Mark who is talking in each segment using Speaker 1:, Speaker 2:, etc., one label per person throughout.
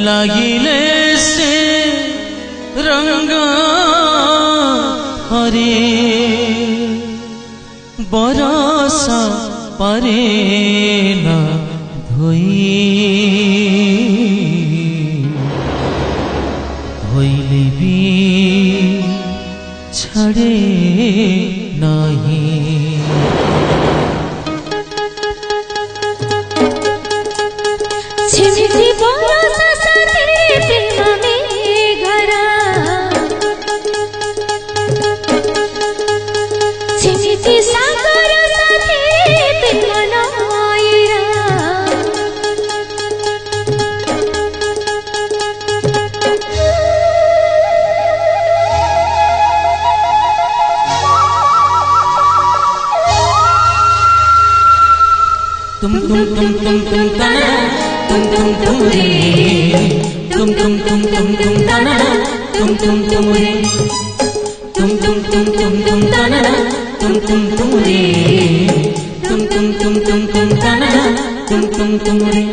Speaker 1: লাগিলে से रंगा हरे बरसा परे न धोइले भी छड़े नहीं। तुम तना तुम रे तुम तना तुम रे तुम तना तुम रे तुम तना तुम रे।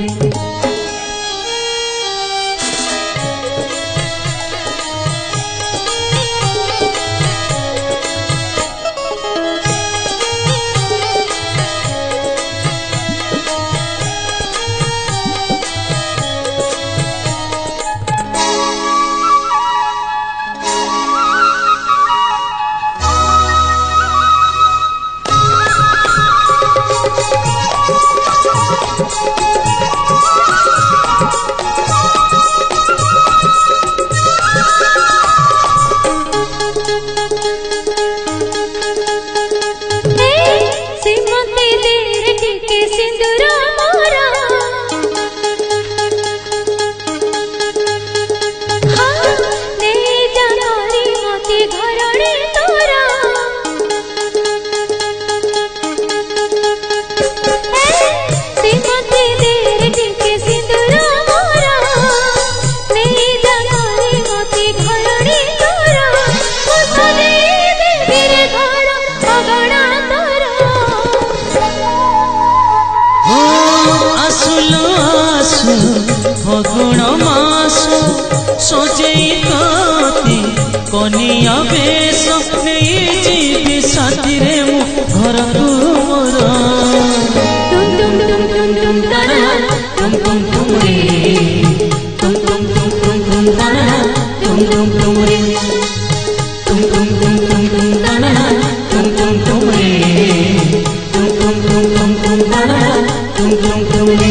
Speaker 1: फगुण मास सजई कति कनिया बेश नहीं जीवी साथी रे मु घर को मोर तुम तना तुम रे तुम तना तुम रे तुम तना तुम रे तुम तना तुम रे।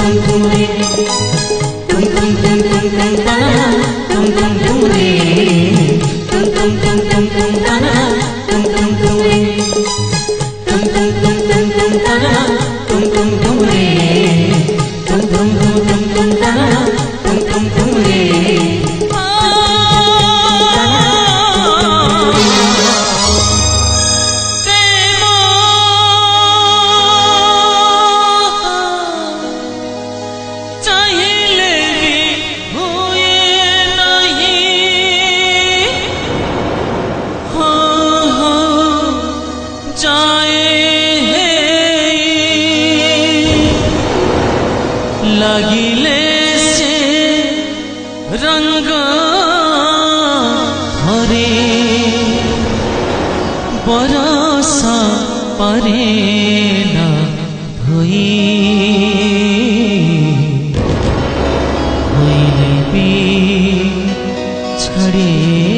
Speaker 1: तुम तुम रे तुम तुम तुम तुम तुम ताना तुम तुम तुम रे तुम तुम तुम तुम तुम ताना तुम तुम तुम रे तुम तुम तुम तुम तुम ताना तुम तुम तुम रे तुम तुम तुम तुम तुम ताना तुम तुम तुम रे
Speaker 2: लागिले से रंग हरे बरसा परे ना धोई भी छड़े